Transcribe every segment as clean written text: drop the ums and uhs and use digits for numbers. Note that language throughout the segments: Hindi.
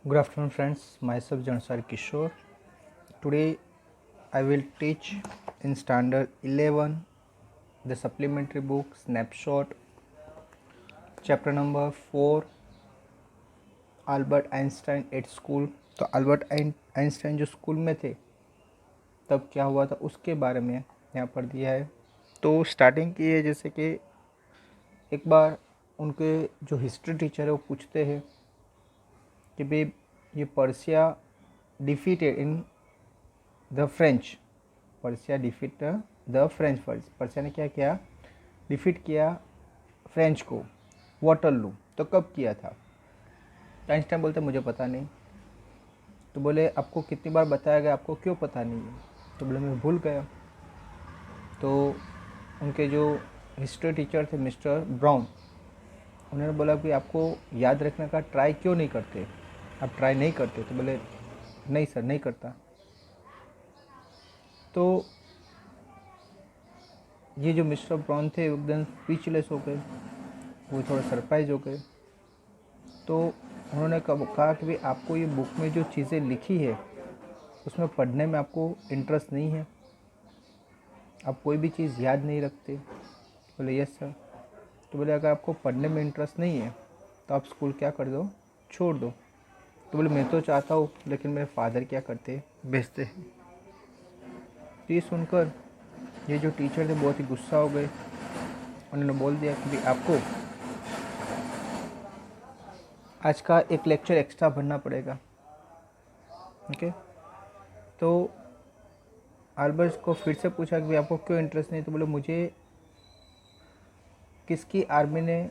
Good afternoon, friends. Myself Jansar Kishore. Today, I will teach in Standard 11 the supplementary book Snapshot, chapter number 4, Albert Einstein eight school. तो अल्बर्ट आइंस्टाइन जो स्कूल में थे तब क्या हुआ था उसके बारे में यहाँ पर दिया है। तो स्टार्टिंग की है जैसे कि एक बार उनके जो हिस्ट्री टीचर है वो पूछते हैं कि भाई ये Persia defeated in the French, Persia defeat the French, Persia ने क्या किया, डिफीट किया फ्रेंच को, वाटरलू। तो कब किया था? तो आइंस्टाइन बोलते मुझे पता नहीं। तो बोले आपको कितनी बार बताया गया, आपको क्यों पता नहीं है? तो बोले मैं भूल गया। तो उनके जो हिस्ट्री टीचर थे मिस्टर ब्राउन, उन्होंने बोला कि आपको याद रखने का ट्राई क्यों नहीं करते, आप ट्राई नहीं करते? तो बोले नहीं सर, नहीं करता। तो ये जो मिस्टर ब्राउन थे एकदम स्पीचलेस हो गए, वो थोड़ा सरप्राइज हो गए। तो उन्होंने कहा कि भाई आपको ये बुक में जो चीज़ें लिखी है उसमें पढ़ने में आपको इंटरेस्ट नहीं है, आप कोई भी चीज़ याद नहीं रखते? बोले यस सर। तो बोले अगर आपको पढ़ने में इंटरेस्ट नहीं है तो आप स्कूल क्या कर दो, छोड़ दो। तो बोले मैं तो चाहता हूँ लेकिन मेरे फादर क्या करते, भेजते हैं। तो ये सुनकर ये जो टीचर थे बहुत ही गुस्सा हो गए। उन्होंने बोल दिया कि भाई आपको आज का एक लेक्चर एक्स्ट्रा भरना पड़ेगा। ओके। तो अल्बर्ट को फिर से पूछा कि भाई आपको क्यों इंटरेस्ट नहीं? तो बोले मुझे किसकी आर्मी ने,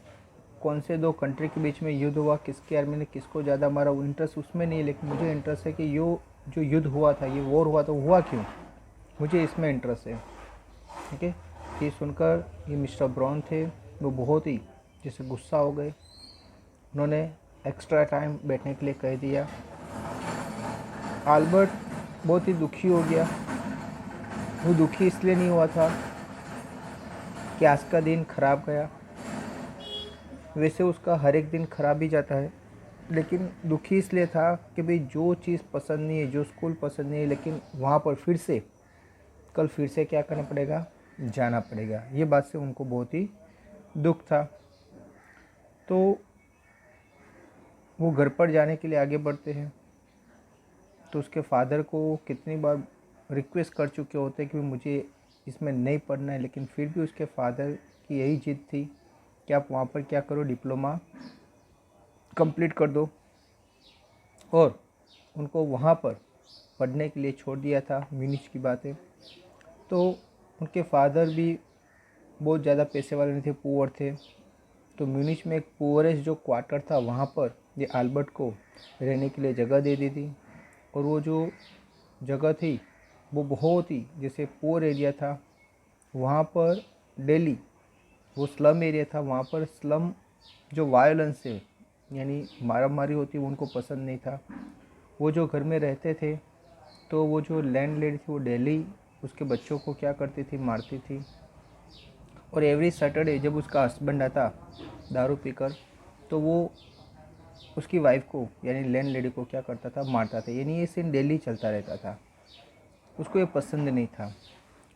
कौन से दो कंट्री के बीच में युद्ध हुआ, किसकी आर्मी ने किसको ज़्यादा मारा, वो इंटरेस्ट उसमें नहीं है, लेकिन मुझे इंटरेस्ट है कि जो युद्ध हुआ था, ये वॉर हुआ, तो हुआ क्यों, मुझे इसमें इंटरेस्ट है। ठीक है। ये सुनकर ये मिस्टर ब्राउन थे वो बहुत ही जैसे गुस्सा हो गए। उन्होंने एक्स्ट्रा टाइम बैठने के लिए कह दिया। अल्बर्ट बहुत ही दुखी हो गया। वो दुखी इसलिए नहीं हुआ था कि आज का दिन खराब गया, वैसे उसका हर एक दिन खराब ही जाता है, लेकिन दुखी इसलिए था कि भाई जो चीज़ पसंद नहीं है, जो स्कूल पसंद नहीं है, लेकिन वहाँ पर फिर से कल फिर से क्या करना पड़ेगा, जाना पड़ेगा। ये बात से उनको बहुत ही दुख था। तो वो घर पर जाने के लिए आगे बढ़ते हैं। तो उसके फादर को कितनी बार रिक्वेस्ट कर चुके होते कि मुझे इसमें नहीं पढ़ना है, लेकिन फिर भी उसके फादर की यही जिद थी कि आप वहाँ पर क्या करो, डिप्लोमा कंप्लीट कर दो। और उनको वहाँ पर पढ़ने के लिए छोड़ दिया था। म्यूनिच की बात है। तो उनके फादर भी बहुत ज़्यादा पैसे वाले नहीं थे, पुअर थे। तो म्यूनिच में एक पुअरेस्ट जो क्वार्टर था वहाँ पर ये अल्बर्ट को रहने के लिए जगह दे दी थी। और वो जो जगह थी वो बहुत ही जैसे पुअर एरिया था। वहाँ पर डेली वो स्लम एरिया था, वहाँ पर स्लम जो वायलेंस है यानी मारा मारी होती वो उनको पसंद नहीं था। वो जो घर में रहते थे तो वो जो लैंड लेडी थी वो डेली उसके बच्चों को क्या करती थी, मारती थी। और एवरी सैटरडे जब उसका हस्बैंड आता दारू पीकर तो वो उसकी वाइफ को यानी लैंड लेडी को क्या करता था, मारता था। यानी ये सीन डेली चलता रहता था। उसको ये पसंद नहीं था।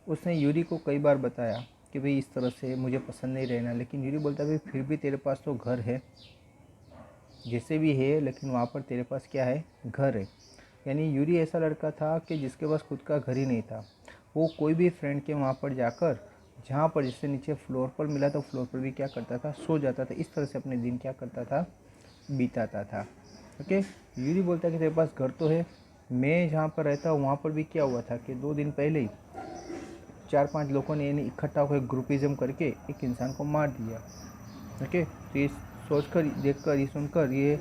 उसने यूरी को कई बार बताया कि भाई इस तरह से मुझे पसंद नहीं रहना, लेकिन यूरी बोलता भाई फिर भी तेरे पास तो घर है, जैसे भी है, लेकिन वहाँ पर तेरे पास क्या है, घर है। यानी यूरी ऐसा लड़का था कि जिसके पास खुद का घर ही नहीं था। वो कोई भी फ्रेंड के वहाँ पर जाकर, जहाँ पर जिससे नीचे फ्लोर पर मिला तो फ्लोर पर भी क्या करता था, सो जाता था। इस तरह से अपने दिन क्या करता था, बिताता था। ओके। यूरी बोलता कि तेरे पास घर तो है। मैं जहाँ पर रहता हूँ वहाँ पर भी क्या हुआ था कि 2 दिन पहले ही 4-5 लोगों ने यानी इकट्ठा होकर ग्रुपिज्म करके एक इंसान को मार दिया। ओके। तो ये सोचकर, देखकर, ये सुनकर ये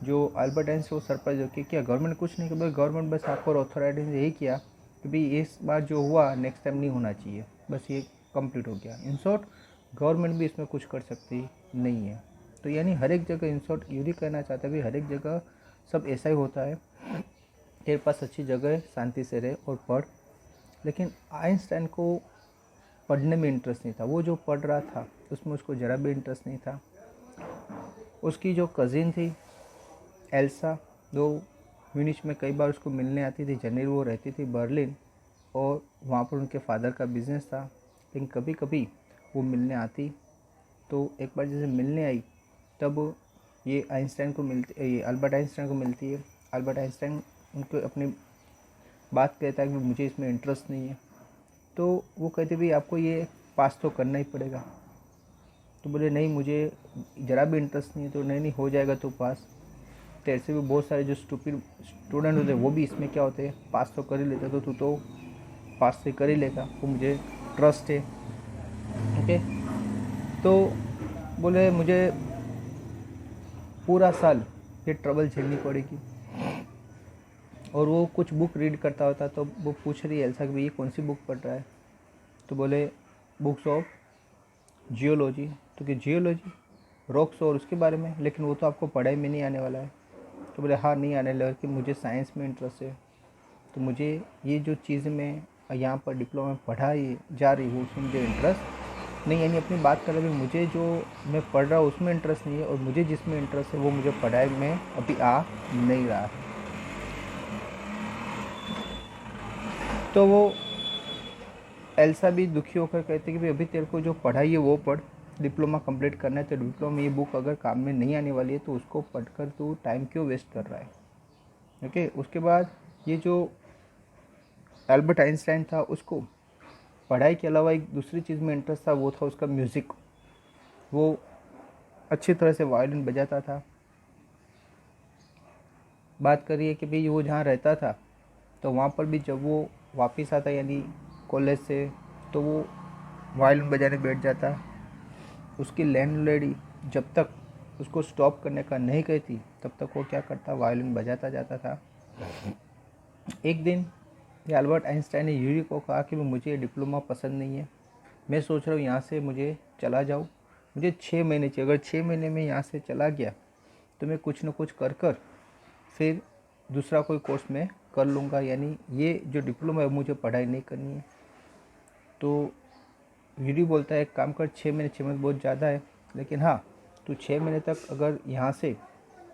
जो अल्बर्ट आइंस्टाइन से वो सरप्राइज हो कि क्या गवर्नमेंट कुछ नहीं किया? गवर्नमेंट बस आपको ऑथोराइटी ने यही किया कि भाई इस बार जो हुआ नेक्स्ट टाइम नहीं होना चाहिए, बस ये कंप्लीट हो गया। इन शॉर्ट गवर्नमेंट भी इसमें कुछ कर सकती नहीं है। तो यानी हर एक जगह, इन शॉर्ट यूरी कहना चाहता है भाई हर एक जगह सब ऐसा ही होता है। तेरे पास अच्छी जगह है, शांति से रहे और पढ़। लेकिन आइंस्टाइन को पढ़ने में इंटरेस्ट नहीं था। वो जो पढ़ रहा था उसमें उसको ज़रा भी इंटरेस्ट नहीं था। उसकी जो कज़िन थी एल्सा, तो म्यूनिच में कई बार उसको मिलने आती थी। जनरली वो रहती थी बर्लिन और वहाँ पर उनके फादर का बिज़नेस था, लेकिन कभी कभी वो मिलने आती। तो एक बार जैसे मिलने आई तब ये आइंस्टाइन को मिलती, ये अल्बर्ट आइंस्टाइन को मिलती है। अल्बर्ट आइंस्टाइन उनको अपनी बात कहता है कि मुझे इसमें इंटरेस्ट नहीं है। तो वो कहते भाई आपको ये पास तो करना ही पड़ेगा। तो बोले नहीं, मुझे ज़रा भी इंटरेस्ट नहीं है। तो नहीं हो जाएगा तो पास, तेरे से भी बहुत सारे जो स्टूपिड स्टूडेंट होते हैं वो भी इसमें क्या होते हैं, पास तो कर ही लेते। तो तू तो पास से कर ही लेगा, वो मुझे ट्रस्ट है। ओके, तो बोले मुझे पूरा साल ये ट्रबल झेलनी पड़ेगी। और वो कुछ बुक रीड करता होता, तो वो पूछ रही है एल्सा कि ये कौन सी बुक पढ़ रहा है। तो बोले बुक्स ऑफ जियोलॉजी। तो कि जियोलॉजी, रॉक्स और उसके बारे में, लेकिन वो तो आपको पढ़ाई में नहीं आने वाला है। तो बोले हाँ नहीं आने लगा कि मुझे साइंस में इंटरेस्ट है। तो मुझे ये जो चीज़ें मैं यहाँ पर डिप्लोमा में पढ़ाई जा रही हूँ उसमें मुझे इंटरेस्ट नहीं, यानी अपनी बात कर रहे मुझे जो मैं पढ़ रहा हूँ उसमें इंटरेस्ट नहीं है, और मुझे जिसमें इंटरेस्ट है वो मुझे पढ़ाई में अभी आ नहीं रहा है। तो वो एल्सा भी दुखी होकर कहते कि भाई अभी तेरे को जो पढ़ाई है वो पढ़, डिप्लोमा कंप्लीट करना है। तो डिप्लोमा में ये बुक अगर काम में नहीं आने वाली है तो उसको पढ़कर तू टाइम क्यों वेस्ट कर रहा है। ओके, उसके बाद ये जो एल्बर्ट आइंस्टाइन था उसको पढ़ाई के अलावा एक दूसरी चीज़ में इंटरेस्ट था, वो था उसका म्यूज़िक। वो अच्छी तरह से वायलिन बजाता था। बात करिए कि भाई वो जहाँ रहता था तो वहाँ पर भी जब वो वापस आता यानी कॉलेज से, तो वो वायलिन बजाने बैठ जाता। उसकी लैंडलेडी जब तक उसको स्टॉप करने का नहीं कहती तब तक वो क्या करता, वायलिन बजाता जाता था। एक दिन ये अल्बर्ट आइंस्टाइन ने यूरी को कहा कि मुझे डिप्लोमा पसंद नहीं है, मैं सोच रहा हूँ यहाँ से मुझे चला जाऊँ, मुझे 6 महीने चाहिए। अगर 6 महीने में यहाँ से चला गया तो मैं कुछ न कुछ कर फिर दूसरा कोई कोर्स मैं कर लूँगा, यानी ये जो डिप्लोमा है मुझे पढ़ाई नहीं करनी है। तो यूरी बोलता है एक काम कर, 6 महीने, 6 महीने बहुत ज़्यादा है, लेकिन हाँ तू 6 महीने तक अगर यहाँ से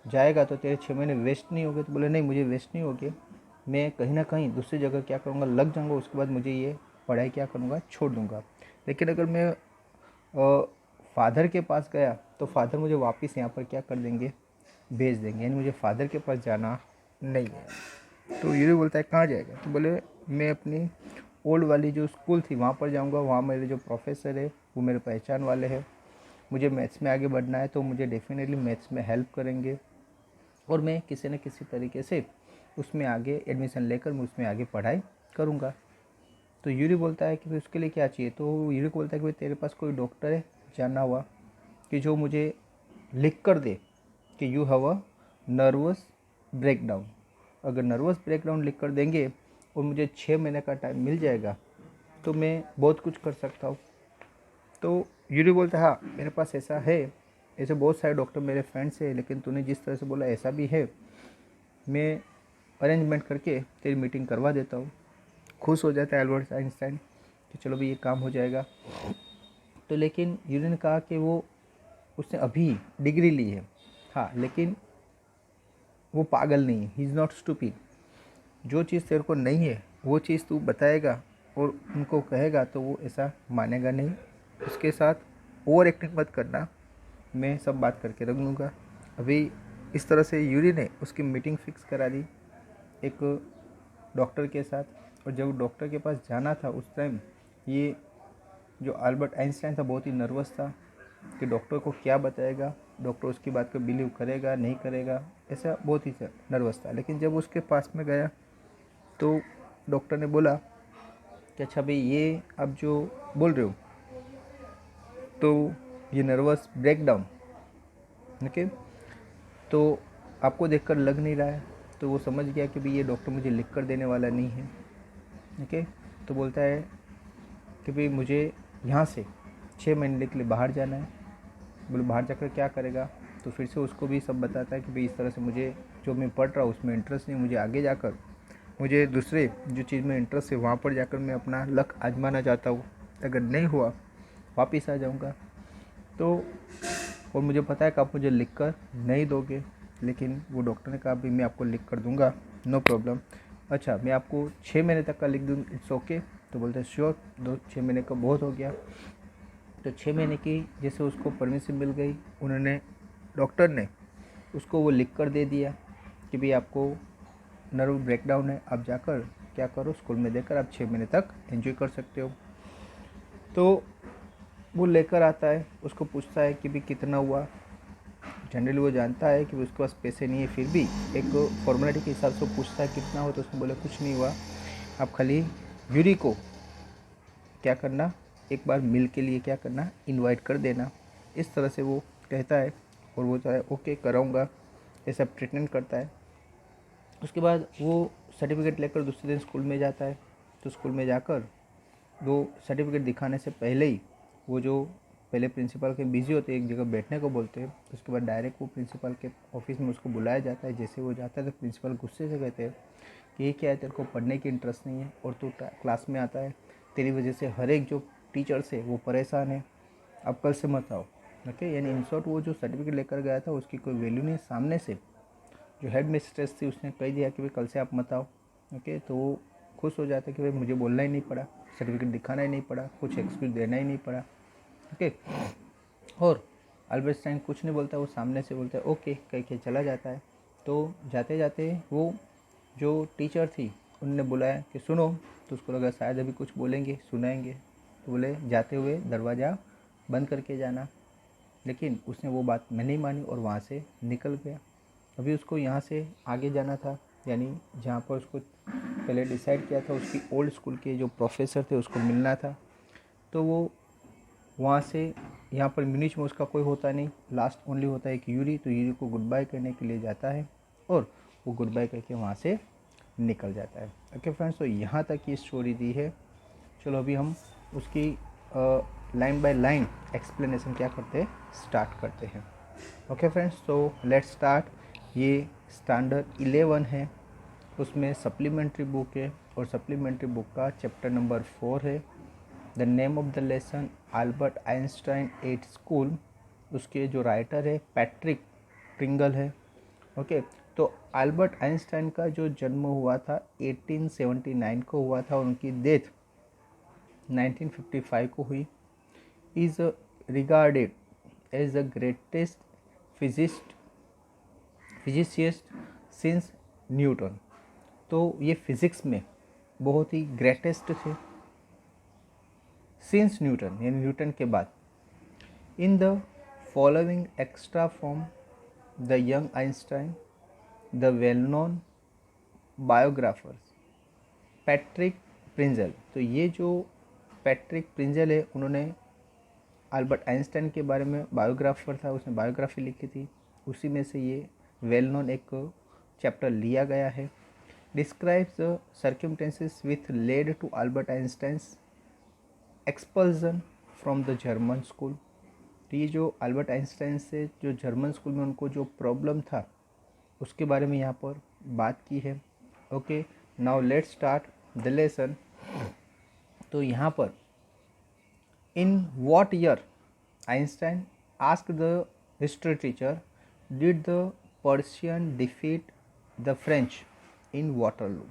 जाएगा तो तेरे 6 महीने वेस्ट नहीं हो गए। तो बोले नहीं, मुझे वेस्ट नहीं हो गए, मैं कहीं ना कहीं दूसरी जगह क्या करूँगा, लग जाऊँगा, उसके बाद मुझे ये पढ़ाई क्या करूँगा, छोड़ दूँगा। लेकिन अगर मैं फादर के पास गया तो फादर मुझे वापस यहाँ पर क्या कर देंगे, भेज देंगे, यानी मुझे फादर के पास जाना नहीं है। तो यूरी बोलता है कहाँ जाएगा। तो बोले मैं अपनी ओल्ड वाली जो स्कूल थी वहाँ पर जाऊँगा, वहाँ मेरे जो प्रोफेसर है वो मेरे पहचान वाले हैं, मुझे मैथ्स में आगे बढ़ना है तो मुझे डेफिनेटली मैथ्स में हेल्प करेंगे, और मैं किसी न किसी तरीके से उसमें आगे एडमिशन लेकर मैं उसमें आगे पढ़ाई करूँगा। तो यूरी बोलता है कि भाई उसके लिए क्या चाहिए। तो यूरी बोलता है कि भाई तेरे पास कोई डॉक्टर है जाना हुआ कि जो मुझे लिख कर दे कि you have a nervous breakdown. अगर नर्वस ब्रेकडाउन लिख कर देंगे और मुझे 6 महीने का टाइम मिल जाएगा तो मैं बहुत कुछ कर सकता हूँ। तो यूरी बोलता है हाँ मेरे पास ऐसा है, ऐसे बहुत सारे डॉक्टर मेरे फ्रेंड्स हैं, लेकिन तूने जिस तरह से बोला ऐसा भी है, मैं अरेंजमेंट करके तेरी मीटिंग करवा देता हूँ। खुश हो जाता है एल्बर्ट आइंस्टाइन कि चलो भाई ये काम हो जाएगा। तो लेकिन यूरी ने कहा कि वो उसने अभी डिग्री ली है, हाँ, लेकिन वो पागल नहीं है, ही इज़ नॉट स्टूपिड। जो चीज़ तेरे को नहीं है वो चीज़ तू बताएगा और उनको कहेगा तो वो ऐसा मानेगा नहीं। उसके साथ ओवर एक्टिंग मत करना, मैं सब बात करके रख लूँगा। अभी इस तरह से यूरी ने उसकी मीटिंग फिक्स करा दी एक डॉक्टर के साथ। और जब डॉक्टर के पास जाना था उस टाइम ये जो अल्बर्ट आइंस्टाइन था बहुत ही नर्वस था कि डॉक्टर को क्या बताएगा, डॉक्टर उसकी बात को बिलीव करेगा नहीं करेगा, ऐसा बहुत ही नर्वस था। लेकिन जब उसके पास में गया तो डॉक्टर ने बोला कि अच्छा भाई ये आप जो बोल रहे हो तो ये नर्वस ब्रेकडाउन, ओके, तो आपको देखकर लग नहीं रहा है। तो वो समझ गया कि भाई ये डॉक्टर मुझे लिख कर देने वाला नहीं है। ओके, तो बोलता है कि भाई मुझे यहाँ से 6 महीने के लिए बाहर जाना है। बोले बाहर जाकर क्या करेगा। तो फिर से उसको भी सब बताता है कि भाई इस तरह से मुझे जो मैं पढ़ रहा हूँ उसमें इंटरेस्ट नहीं, मुझे आगे जाकर मुझे दूसरे जो चीज़ में इंटरेस्ट है वहाँ पर जाकर मैं अपना लक आजमाना चाहता हूँ, अगर नहीं हुआ वापस आ जाऊँगा। तो और मुझे पता है कि आप मुझे लिख कर नहीं दोगे, लेकिन वो डॉक्टर ने कहा भी मैं आपको लिख कर दूंगा, नो प्रॉब्लम। अच्छा मैं आपको 6 महीने तक का लिख दूँ, इट्स ओके? तो बोलते हैं श्योर, 6 महीने का बहुत हो गया। तो 6 महीने की जैसे उसको परमिशन मिल गई, उन्होंने डॉक्टर ने उसको वो लिख कर दे दिया कि भाई आपको नर्व ब्रेकडाउन है, आप जाकर क्या करो स्कूल में देकर आप 6 महीने तक एंजॉय कर सकते हो। तो वो लेकर आता है, उसको पूछता है कि भाई कितना हुआ। जनरली वो जानता है कि उसके पास पैसे नहीं है, फिर भी एक फॉर्मेलिटी के हिसाब से वो पूछता है कितना हुआ। तो उसने बोला कुछ नहीं हुआ, आप खाली यूरी को क्या करना, एक बार मिल के लिए क्या करना, इनवाइट कर देना। इस तरह से वो कहता है और वो चाहे ओके कराऊंगा, ऐसा प्रिटेंड करता है। उसके बाद वो सर्टिफिकेट लेकर दूसरे दिन स्कूल में जाता है। तो स्कूल में जाकर वो सर्टिफिकेट दिखाने से पहले ही वो जो पहले प्रिंसिपल के बिजी होते हैं, एक जगह बैठने को बोलते हैं। उसके बाद डायरेक्ट वो प्रिंसिपल के ऑफिस में उसको बुलाया जाता है। जैसे वो जाता है तो प्रिंसिपल गुस्से से कहते हैं कि ये क्या है, तेरे को पढ़ने की इंटरेस्ट नहीं है और तू क्लास में आता है, तेरी वजह से हर एक जो टीचर्स है वो परेशान है, अब कल से मत आओ। ओके, यानी इन शॉर्ट वो जो सर्टिफिकेट लेकर गया था उसकी कोई वैल्यू नहीं। सामने से जो हेड मिस्ट्रेस थी उसने कह दिया कि भाई कल से आप मत आओ। ओके, तो वो खुश हो जाता है कि भाई मुझे बोलना ही नहीं पड़ा, सर्टिफिकेट दिखाना ही नहीं पड़ा, कुछ एक्सक्यूज देना ही नहीं पड़ा। ओके, और अल्बर्टस्टाइन कुछ नहीं बोलता, वो सामने से बोलता है ओके कह के चला जाता है। तो जाते जाते वो जो टीचर थी उनने बुलाया कि सुनो। तो उसको लगा शायद अभी कुछ बोलेंगे, सुनाएंगे। तो बोले जाते हुए दरवाज़ा बंद करके जाना। लेकिन उसने वो बात मैं नहीं मानी और वहाँ से निकल गया। अभी उसको यहाँ से आगे जाना था, यानी जहाँ पर उसको पहले डिसाइड किया था उसकी ओल्ड स्कूल के जो प्रोफेसर थे उसको मिलना था। तो वो वहाँ से यहाँ पर म्यूनिच में उसका कोई होता नहीं, लास्ट ओनली होता है कि यूरी। तो यूरी को गुड बाय करने के लिए जाता है और वो गुड बाय करके वहाँ से निकल जाता है। ओके फ्रेंड्स, तो यहाँ तक ये स्टोरी दी है। चलो अभी हम उसकी लाइन बाय लाइन एक्सप्लेनेशन क्या करते हैं, स्टार्ट करते हैं। ओके फ्रेंड्स, तो लेट्स स्टार्ट। ये स्टैंडर्ड 11 है, उसमें सप्लीमेंट्री बुक है और सप्लीमेंट्री बुक का चैप्टर नंबर 4 है। The name of the lesson Albert Einstein at school. उसके जो राइटर है पैट्रिक प्रिंगल है। ओके, तो अल्बर्ट आइंस्टाइन का जो जन्म हुआ था 1879 को हुआ था, उनकी डेथ 1955 को हुई। Is regarded as the greatest physicist since Newton. तो ये फिज़िक्स में बहुत ही ग्रेटेस्ट थे सिंस न्यूटन, यानी न्यूटन के बाद। In the following extract from the young Einstein the well known biographers Patrick Pringle. तो ये जो पैट्रिक प्रिंजल है उन्होंने अल्बर्ट आइंस्टाइन के बारे में बायोग्राफर था, उसने बायोग्राफी लिखी थी। उसी में से ये वेल नोन एक चैप्टर लिया गया है। Describes the circumstances with led to Albert Einstein's expulsion from the German school. तो ये जो अल्बर्ट आइंस्टाइन से जो जर्मन स्कूल में उनको जो प्रॉब्लम था उसके बारे में यहाँ पर बात की है। Okay, now let's start the lesson. तो यहाँ पर in what year Einstein asked the history teacher did the Persian defeat the French in Waterloo.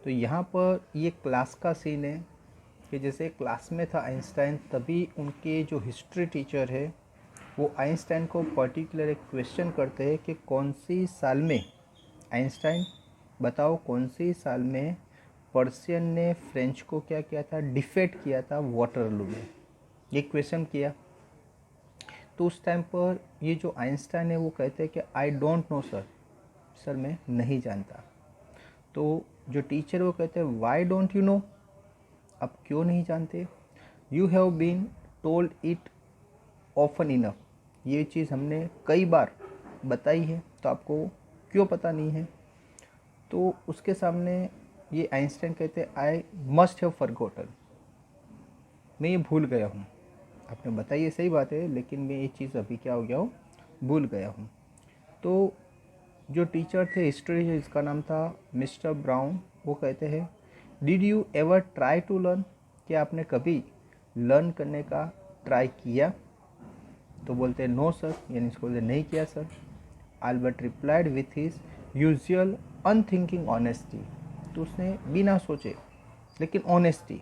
तो यहाँ पर ये क्लास का सीन है कि जैसे क्लास में था आइंस्टाइन, तभी उनके जो हिस्ट्री टीचर है वो आइंस्टाइन को पर्टिकुलर एक क्वेश्चन करते हैं कि कौन सी साल में, आइंस्टाइन बताओ कौन सी साल में पर्शियन ने फ्रेंच को क्या किया था, डिफेट किया था वाटरलू में। ये क्वेश्चन किया। तो उस टाइम पर ये जो आइंस्टाइन है वो कहते हैं कि आई डोंट नो सर, सर मैं नहीं जानता। तो जो टीचर वो कहते हैं वाई डोंट यू नो, आप क्यों नहीं जानते। You have been told it often enough, ये चीज़ हमने कई बार बताई है, तो आपको क्यों पता नहीं है। तो उसके सामने ये आइंस्टाइन कहते हैं आई मस्ट हैव फॉरगॉटन, मैं ये भूल गया हूँ। आपने बताई, सही बात है, लेकिन मैं ये चीज़ अभी क्या हो गया हूँ, भूल गया हूँ। तो जो टीचर थे हिस्ट्री, जिसका नाम था मिस्टर ब्राउन, वो कहते हैं did you ever try to learn, क्या आपने कभी लर्न करने का ट्राई किया। तो बोलते हैं नो सर, यानी इसको बोलते नहीं किया sir. Albert replied with his usual unthinking honesty. तो उसने बिना सोचे लेकिन ऑनेस्टी,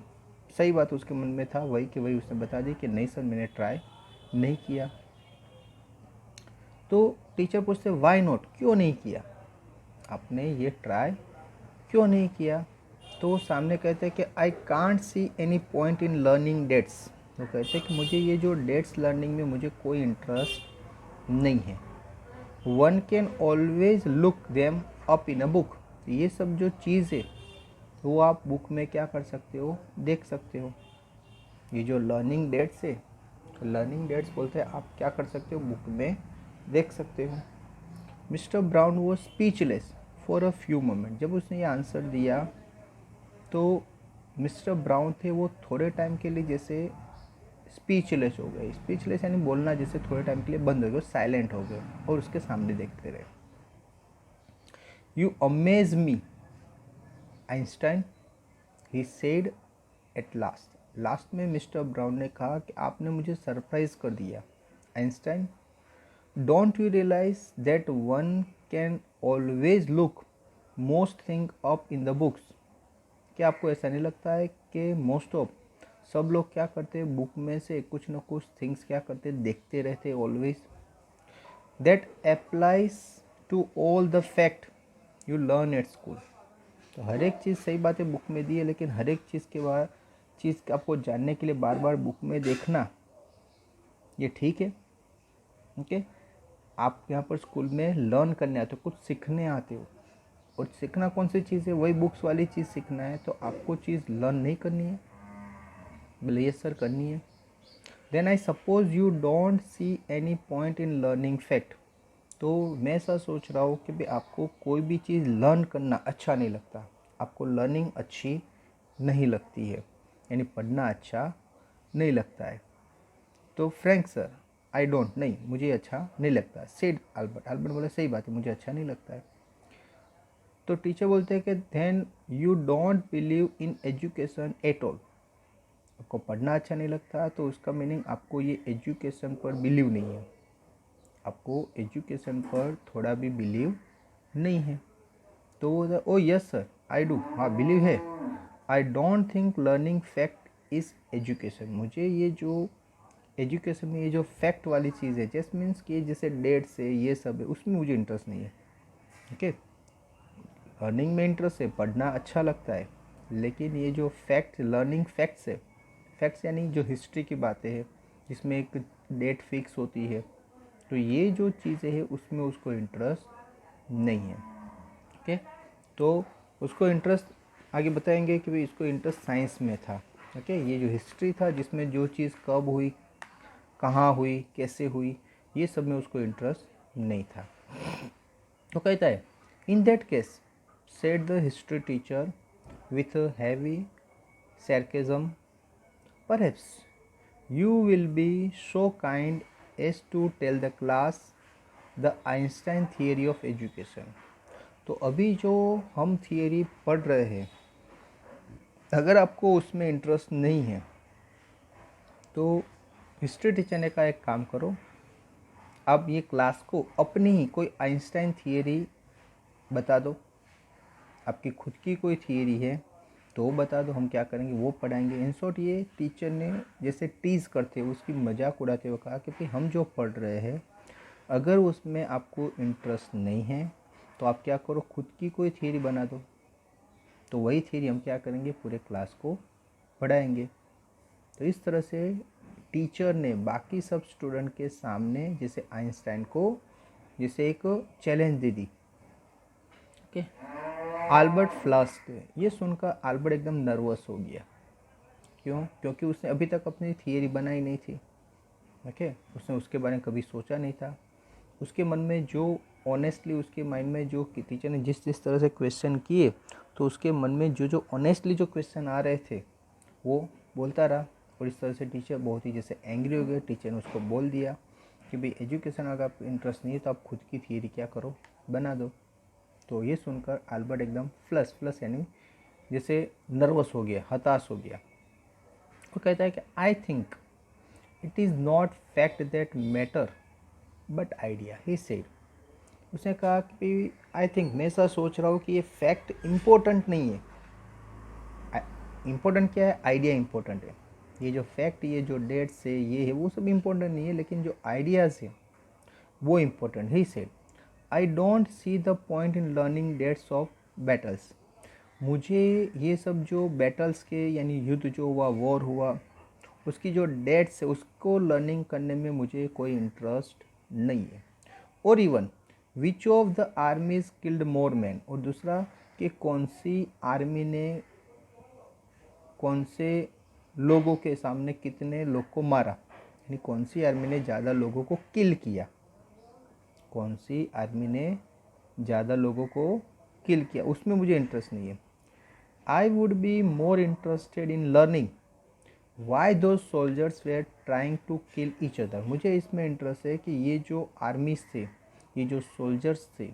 सही बात उसके मन में था वही कि वही उसने बता दी कि नहीं सर मैंने ट्राई नहीं किया। तो टीचर पूछते वाई नॉट, क्यों नहीं किया, आपने ये ट्राई क्यों नहीं किया। तो सामने कहते हैं कि I can't see any point in learning dates. तो कहते हैं कि मुझे ये जो डेट्स लर्निंग में मुझे कोई इंटरेस्ट नहीं है। One can always look them up in a book. ये सब जो चीज़ है वो आप बुक में क्या कर सकते हो, देख सकते हो। ये जो लर्निंग डेट्स है, लर्निंग डेट्स बोलते हैं आप क्या कर सकते हो, बुक में देख सकते हो। मिस्टर ब्राउन वो speechless for a few moment. जब उसने ये आंसर दिया तो मिस्टर ब्राउन थे वो थोड़े टाइम के लिए जैसे स्पीचलेस हो गए। स्पीचलेस यानी बोलना जैसे थोड़े टाइम के लिए बंद हो गए, साइलेंट हो गए और उसके सामने देखते रहे। You amaze me Einstein, he said at last. Last में मिस्टर ब्राउन ने कहा कि आपने मुझे सरप्राइज कर दिया Einstein. Don't you realise that one can always look most thing up in the books. क्या आपको ऐसा नहीं लगता है कि मोस्ट ऑफ सब लोग क्या करते हैं, बुक में से कुछ ना कुछ थिंग्स क्या करते, देखते रहते always. That applies to all the fact you learn at school. तो हर एक चीज़, सही बात है बुक में दी है, लेकिन हर एक चीज़ के बाद चीज़ आपको जानने के लिए बार बार बुक में देखना ये ठीक है। ओके, आप यहाँ पर स्कूल में लर्न करने आते हो, कुछ सीखने आते हो, और सीखना कौन सी चीज़ है, वही बुक्स वाली चीज़ सीखना है। तो आपको चीज़ लर्न नहीं करनी है, बोले यस सर करनी है। Then I suppose you don't see any point in learning fact. तो मैं ऐसा सोच रहा हूँ कि भाई आपको कोई भी चीज़ लर्न करना अच्छा नहीं लगता, आपको लर्निंग अच्छी नहीं लगती है, यानी पढ़ना अच्छा नहीं लगता है। तो फ्रैंक सर आई डोंट, नहीं मुझे अच्छा नहीं लगता। सेड अल्बर्ट, अल्बर्ट बोले सही बात है मुझे अच्छा नहीं लगता है। तो टीचर बोलते हैं कि then you don't believe in education at all. आपको पढ़ना अच्छा नहीं लगता तो उसका मीनिंग आपको ये एजुकेशन पर बिलीव नहीं है, आपको एजुकेशन पर थोड़ा भी बिलीव नहीं है। तो ओ यस सर आई डू, हाँ बिलीव है। I don't think learning fact is education. मुझे ये जो एजुकेशन में ये जो फैक्ट वाली चीज़ है, जस्ट मीन्स कि जैसे डेट्स है ये सब है, उसमें मुझे इंटरेस्ट नहीं है। ओके, लर्निंग में इंटरेस्ट है, पढ़ना अच्छा लगता है, लेकिन ये जो फैक्ट, लर्निंग फैक्ट्स है, फैक्ट्स यानी जो हिस्ट्री की बातें हैं जिसमें एक डेट फिक्स होती है, तो ये जो चीज़ें हैं उसमें उसको इंटरेस्ट नहीं है। ओके, तो उसको इंटरेस्ट आगे बताएंगे कि भाई इसको इंटरेस्ट साइंस में था। ओके, ये जो हिस्ट्री था जिसमें जो चीज़ कब हुई, कहाँ हुई, कैसे हुई, ये सब में उसको इंटरेस्ट नहीं था। तो कहता है in that case said the history teacher with a heavy sarcasm, perhaps you will be so kind as to tell the class the Einstein theory of education। तो अभी जो हम थियरी पढ़ रहे हैं, अगर आपको उसमें इंटरेस्ट नहीं है तो हिस्ट्री टीचर ने कहा एक काम करो, आप ये क्लास को अपनी ही कोई आइंस्टाइन थियरी बता दो, आपकी खुद की कोई थियरी है तो बता दो, हम क्या करेंगे वो पढ़ाएंगे। इन शॉर्ट ये टीचर ने जैसे टीज़ करते हुए उसकी मजाक उड़ाते हुए कहा कि भाई हम जो पढ़ रहे हैं अगर उसमें आपको इंटरेस्ट नहीं है तो आप क्या करो, खुद की कोई थियरी बना दो, तो वही थियरी हम क्या करेंगे पूरे क्लास को पढ़ाएंगे। तो इस तरह से टीचर ने बाकी सब स्टूडेंट के सामने जैसे आइंस्टाइन को जैसे एक चैलेंज दे दी। ओके, आल्बर्ट फ्लास्क, ये सुनकर आल्बर्ट एकदम नर्वस हो गया। क्यों? क्योंकि उसने अभी तक अपनी थियरी बनाई नहीं थी। ओके, उसने उसके बारे में कभी सोचा नहीं था। उसके मन में जो ऑनेस्टली उसके माइंड में जो टीचर ने जिस जिस तरह से क्वेश्चन किए, तो उसके मन में जो जो ऑनेस्टली जो क्वेश्चन आ रहे थे वो बोलता रहा। और इस तरह से टीचर बहुत ही जैसे एंग्री हो गए। टीचर ने उसको बोल दिया कि भाई एजुकेशन अगर आपको इंटरेस्ट नहीं है तो आप खुद की थियरी क्या करो, बना दो। तो ये सुनकर अल्बर्ट एकदम फ्लस यानी जैसे नर्वस हो गया, हताश हो गया। वो कहता है कि I think it is not fact that matter but idea, he said. उसने कहा कि आई थिंक, मैं ऐसा सोच रहा हूँ कि ये फैक्ट इम्पोर्टेंट नहीं है। इम्पोर्टेंट क्या है? आइडिया इम्पोर्टेंट है। ये जो फैक्ट, ये जो डेट्स है, ये है, वो सब इम्पोर्टेंट नहीं है, लेकिन जो आइडियाज़ है वो important. He said, I don't see the point in learning dates of battles. मुझे ये सब जो बैटल्स के, यानी युद्ध जो हुआ, वॉर हुआ, उसकी जो डेट्स है उसको लर्निंग करने में मुझे कोई इंटरेस्ट नहीं है। और even which of the armies killed more man, और दूसरा कि कौन सी आर्मी ने कौन से लोगों के सामने कितने लोग को मारा, यानी कौन सी आर्मी ने ज़्यादा लोगों को किल किया, कौन सी आर्मी ने ज़्यादा लोगों को किल किया, उसमें मुझे इंटरेस्ट नहीं है। I would be more interested in learning why two soldiers were trying to kill each other. मुझे इसमें इंटरेस्ट है कि ये जो आर्मीज थे, ये जो सोल्जर्स थे,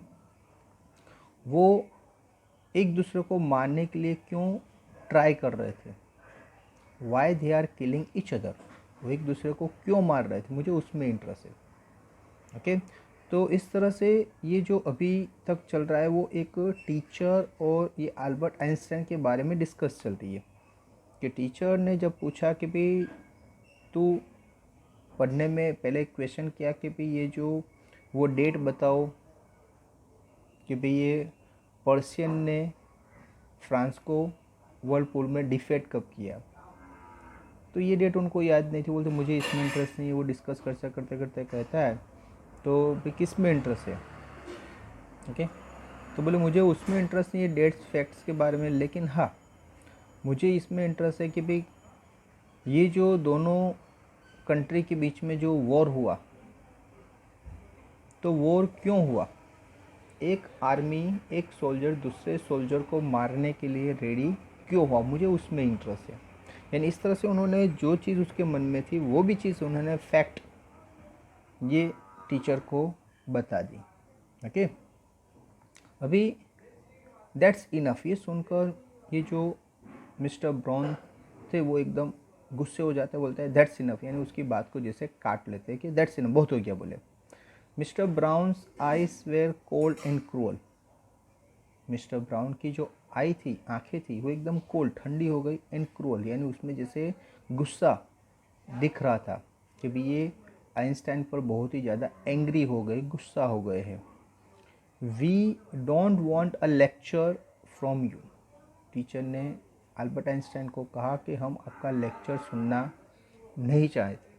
वो एक दूसरे को मारने के लिए क्यों ट्राई कर रहे थे। Why they are killing each other, वो एक दूसरे को क्यों मार रहे थे, मुझे उसमें इंटरेस्ट है। ओके, तो इस तरह से ये जो अभी तक चल रहा है वो एक टीचर और ये अल्बर्ट आइंस्टाइन के बारे में डिस्कस चल रही है। कि टीचर ने जब पूछा कि भाई तू पढ़ने में, पहले क्वेश्चन किया कि भाई ये जो वो डेट बताओ कि भाई ये पर्शियन ने फ्रांस को वर्ल्ड पूल में डिफेट कब किया। तो ये डेट उनको याद नहीं थी। बोलते मुझे इसमें इंटरेस्ट नहीं है। वो डिस्कस करते करते करते कहता है तो भाई किस में इंटरेस्ट है। ओके, तो बोले मुझे उसमें इंटरेस्ट नहीं है डेट्स फैक्ट्स के बारे में, लेकिन हाँ मुझे इसमें इंटरेस्ट है कि भाई ये जो दोनों कंट्री के बीच में जो वॉर हुआ, तो वॉर क्यों हुआ, एक आर्मी, एक सोल्जर दूसरे सोल्जर को मारने के लिए रेडी क्यों हुआ, मुझे उसमें इंटरेस्ट है। यानी इस तरह से उन्होंने जो चीज़ उसके मन में थी वो भी चीज़ उन्होंने फैक्ट ये टीचर को बता दी। ओके, अभी दैट्स इनफ, ये सुनकर ये जो मिस्टर ब्राउन थे वो एकदम गुस्से हो जाते, बोलते हैं दैट्स इनफ, यानी उसकी बात को जैसे काट लेते हैं कि दैट्स इनफ, बहुत हो गया बोले। Mister Brown's eyes were cold and cruel. Mister Brown की जो आई थी, आंखें थी, वो एकदम कोल्ड, ठंडी हो गई, एंड क्रूअल, यानी उसमें जैसे गुस्सा दिख रहा था कि भी ये आइंस्टाइन पर बहुत ही ज़्यादा एंग्री हो गए, गुस्सा हो गए हैं। We don't want a lecture from you. Teacher ने अल्बर्ट आइंस्टाइन को कहा कि हम आपका लेक्चर सुनना नहीं चाहते,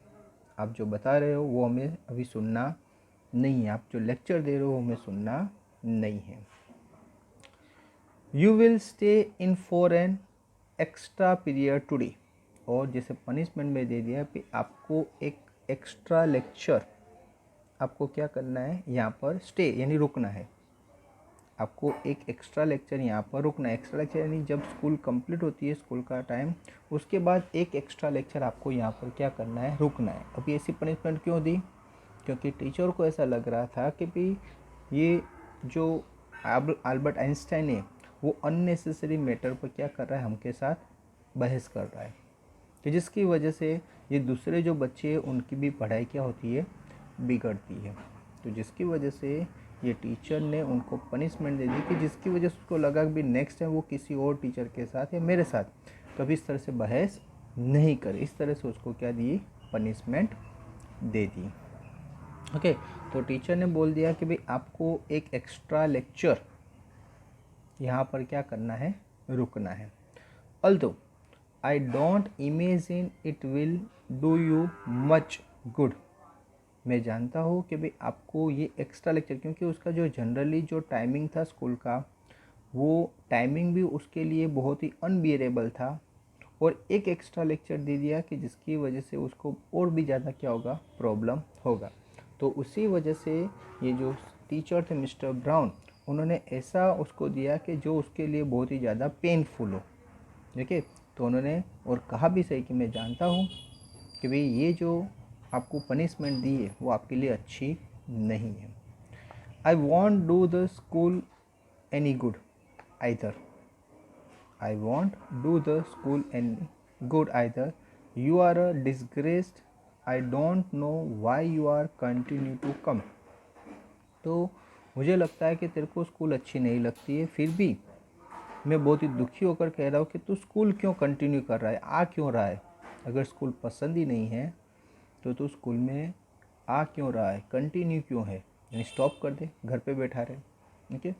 आप जो बता रहे हो वो हमें अभी सुनना नहीं है, आप जो लेक्चर दे रहे हो हमें सुनना नहीं है। You will stay in for an extra period today, और जैसे पनिशमेंट में दे दिया कि आपको एक एक्स्ट्रा लेक्चर, आपको क्या करना है यहाँ पर, स्टे यानी रुकना है, आपको एक एक्स्ट्रा लेक्चर यहाँ पर रुकना है। एक्स्ट्रा लेक्चर यानी जब स्कूल कंप्लीट होती है, स्कूल का टाइम, उसके बाद एक एक्स्ट्रा लेक्चर आपको यहाँ पर क्या करना है, रुकना है। अभी ऐसी पनिशमेंट क्यों दी, क्योंकि टीचर को ऐसा लग रहा था कि भाई ये जो अल्बर्ट आइंस्टाइन है वो अननेसेसरी मैटर पर क्या कर रहा है, हमके साथ बहस कर रहा है, कि जिसकी वजह से ये दूसरे जो बच्चे हैं उनकी भी पढ़ाई क्या होती है, बिगड़ती है। तो जिसकी वजह से ये टीचर ने उनको पनिशमेंट दे दी, कि जिसकी वजह से उसको लगा कि नेक्स्ट टाइम वो किसी और टीचर के साथ या मेरे साथ कभी इस तरह से बहस नहीं करे। इस तरह से उसको क्या दी, पनिशमेंट दे दी। ओके, तो टीचर ने बोल दिया कि भाई आपको एक एक्स्ट्रा लेक्चर यहाँ पर क्या करना है, रुकना है। Although I don't imagine it will do you much good. मैं जानता हूँ कि भाई आपको ये एक्स्ट्रा लेक्चर, क्योंकि उसका जो जनरली जो टाइमिंग था स्कूल का, वो टाइमिंग भी उसके लिए बहुत ही अनबियरेबल था, और एक एक्स्ट्रा लेक्चर दे दिया कि जिसकी वजह से उसको और भी ज़्यादा क्या होगा, प्रॉब्लम होगा। तो उसी वजह से ये जो टीचर थे मिस्टर ब्राउन, उन्होंने ऐसा उसको दिया कि जो उसके लिए बहुत ही ज़्यादा पेनफुल हो। देखिए, तो उन्होंने और कहा भी सही कि मैं जानता हूँ कि भाई ये जो आपको पनिशमेंट दी है वो आपके लिए अच्छी नहीं है। I won't do the school any good either, I won't do the school any good either, you are a disgraced, I don't know why you are continue to come. तो मुझे लगता है कि तेरे को स्कूल अच्छी नहीं लगती है, फिर भी मैं बहुत ही दुखी होकर कह रहा हूँ कि तू स्कूल क्यों कंटिन्यू कर रहा है, आ क्यों रहा है। अगर स्कूल पसंद ही नहीं है तो तू स्कूल में आ क्यों रहा है, कंटिन्यू क्यों है, यानी स्टॉप कर दे, घर पे बैठा रहे। ओके,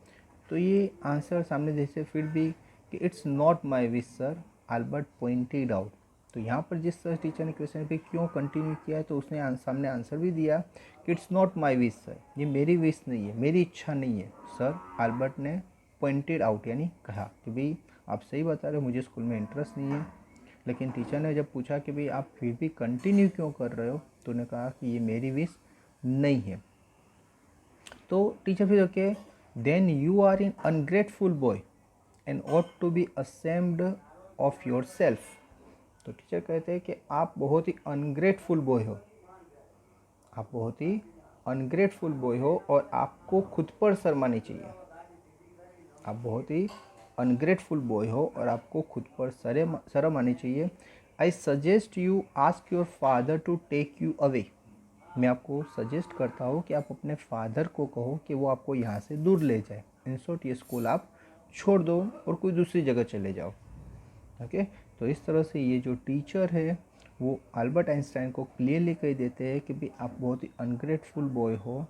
तो ये आंसर सामने जैसे फिर भी कि it's not my wish sir, Albert pointed out. तो यहाँ पर जिस सर टीचर ने क्वेश्चन पे क्यों कंटिन्यू किया है तो उसने सामने आंसर भी दिया कि it's not my wish sir, ये मेरी विश नहीं है, मेरी इच्छा नहीं है सर। अल्बर्ट ने पॉइंटेड आउट यानी कहा कि भाई आप सही बता रहे हो, मुझे स्कूल में इंटरेस्ट नहीं है। लेकिन टीचर ने जब पूछा कि भाई आप फिर भी कंटिन्यू क्यों कर रहे हो, तो उन्होंने कहा कि ये मेरी विश नहीं है। तो टीचर फिर okay, then you are an ungrateful boy and ought to be ashamed of yourself. तो टीचर कहते हैं कि आप बहुत ही अनग्रेटफुल बॉय हो, आप बहुत ही अनग्रेटफुल बॉय हो और आपको खुद पर शर्म आनी चाहिए। आप बहुत ही अनग्रेटफुल बॉय हो और आपको खुद पर शर्म आनी चाहिए। I suggest you ask your father to take you away. मैं आपको सजेस्ट करता हूँ कि आप अपने फादर को कहो कि वो आपको यहाँ से दूर ले जाए। इन शॉर्ट ये स्कूल आप छोड़ दो और कोई दूसरी जगह चले जाओ। ओके, तो इस तरह से ये जो टीचर है वो अल्बर्ट आइंस्टाइन को क्लियरली कह देते हैं कि भाई आप बहुत ही अनग्रेटफुल बॉय हो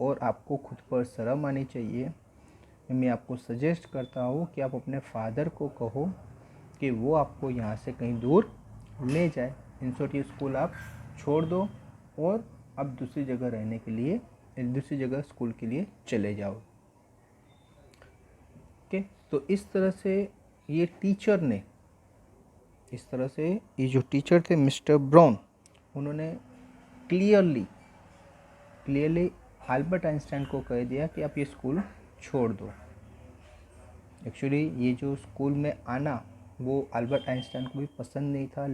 और आपको खुद पर शर्म आनी चाहिए। मैं आपको सजेस्ट करता हूँ कि आप अपने फादर को कहो कि वो आपको यहाँ से कहीं दूर ले जाए। इन शॉर्ट ये स्कूल आप छोड़ दो और आप दूसरी जगह रहने के लिए, दूसरी जगह स्कूल के लिए चले जाओ। ओके, तो इस तरह से ये टीचर ने, इस तरह से ये जो टीचर थे मिस्टर ब्राउन, उन्होंने क्लियरली अल्बर्ट आइंस्टाइन को कह दिया कि आप ये स्कूल छोड़ दो। एक्चुअली ये जो स्कूल में आना वो अल्बर्ट आइंस्टाइन को भी पसंद नहीं था,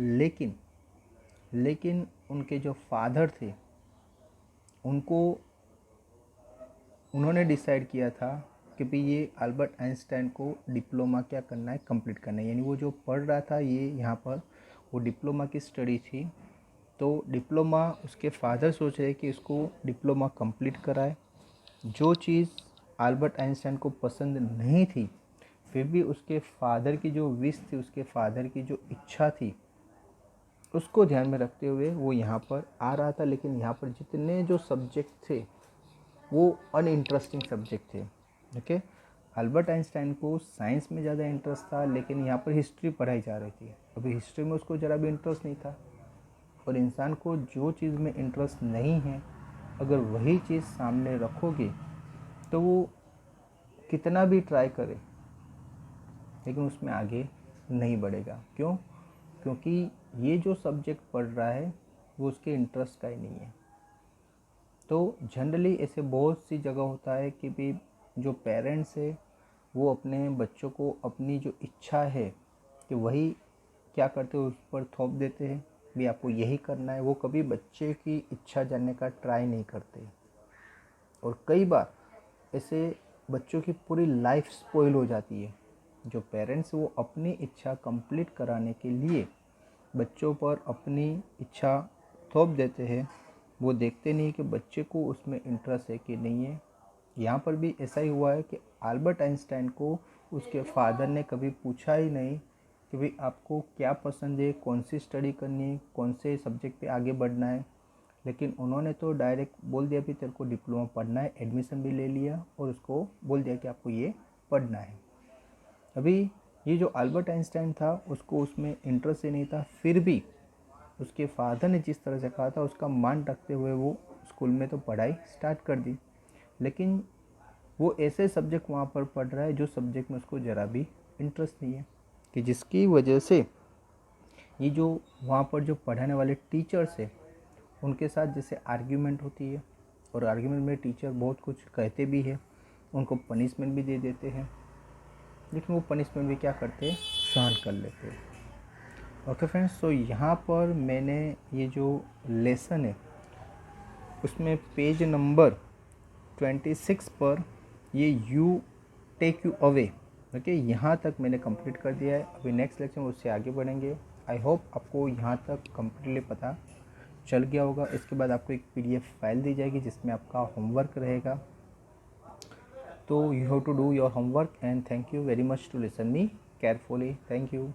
लेकिन उनके जो फादर थे उन्होंने डिसाइड किया था कि भाई ये अल्बर्ट आइंस्टाइन को डिप्लोमा क्या करना है, कंप्लीट करना है। यानी वो जो पढ़ रहा था ये यहाँ पर वो डिप्लोमा की स्टडी थी, तो डिप्लोमा उसके फादर सोच रहे कि इसको डिप्लोमा कंप्लीट कराए। जो चीज़ अल्बर्ट आइंस्टाइन को पसंद नहीं थी, फिर भी उसके फादर की जो विश थी, उसके फादर की जो इच्छा थी, उसको ध्यान में रखते हुए वो यहाँ पर आ रहा था। लेकिन यहाँ पर जितने जो सब्जेक्ट थे वो अनइंटरेस्टिंग सब्जेक्ट थे। ओके, अल्बर्ट आइंस्टाइन को साइंस में ज़्यादा इंटरेस्ट था, लेकिन यहाँ पर हिस्ट्री पढ़ाई जा रही थी। अभी हिस्ट्री में उसको ज़रा भी इंटरेस्ट नहीं था। और इंसान को जो चीज़ में इंटरेस्ट नहीं है, अगर वही चीज़ सामने रखोगे तो वो कितना भी ट्राई करे लेकिन उसमें आगे नहीं बढ़ेगा। क्यों? क्योंकि ये जो सब्जेक्ट पढ़ रहा है वो उसके इंटरेस्ट का ही नहीं है। तो जनरली ऐसे बहुत सी जगह होता है कि भी जो पेरेंट्स है वो अपने बच्चों को अपनी जो इच्छा है कि वही क्या करते हैं उस पर थोप देते हैं, भी आपको यही करना है। वो कभी बच्चे की इच्छा जानने का ट्राई नहीं करते और कई बार ऐसे बच्चों की पूरी लाइफ स्पॉइल हो जाती है। जो पेरेंट्स वो अपनी इच्छा कंप्लीट कराने के लिए बच्चों पर अपनी इच्छा थोप देते हैं, वो देखते नहीं कि बच्चे को उसमें इंटरेस्ट है कि नहीं है। यहाँ पर भी ऐसा ही हुआ है कि अल्बर्ट आइंस्टाइन को उसके फादर ने कभी पूछा ही नहीं कि भाई आपको क्या पसंद है, कौन सी स्टडी करनी है, कौन से सब्जेक्ट पे आगे बढ़ना है। लेकिन उन्होंने तो डायरेक्ट बोल दिया भी तेरे को डिप्लोमा पढ़ना है, एडमिशन भी ले लिया और उसको बोल दिया कि आपको ये पढ़ना है। अभी ये जो अल्बर्ट आइंस्टाइन था उसको उसमें इंटरेस्ट ही नहीं था, फिर भी उसके फादर ने जिस तरह से कहा था उसका मान रखते हुए वो स्कूल में तो पढ़ाई स्टार्ट कर दी। लेकिन वो ऐसे सब्जेक्ट वहाँ पर पढ़ रहा है जो सब्जेक्ट में उसको ज़रा भी इंटरेस्ट नहीं है, कि जिसकी वजह से ये जो वहाँ पर जो पढ़ाने वाले टीचर्स है उनके साथ जैसे आर्ग्यूमेंट होती है, और आर्ग्यूमेंट में टीचर बहुत कुछ कहते भी हैं, उनको पनिशमेंट भी दे देते हैं, लेकिन वो पनिशमेंट भी क्या करते हैं, सहन कर लेते हैं। ओके फ्रेंड्स, तो यहाँ पर मैंने ये जो लेसन है उसमें पेज नंबर 26 पर ये you take you away, okay, यहाँ तक मैंने कंप्लीट कर दिया है। अभी नेक्स्ट लेक्चर में उससे आगे बढ़ेंगे। आई होप आपको यहाँ तक कम्प्लीटली पता चल गया होगा। इसके बाद आपको एक PDF फाइल दी जाएगी जिसमें आपका होमवर्क रहेगा। तो you have to do your homework, and thank you very much to listen me carefully. Thank you.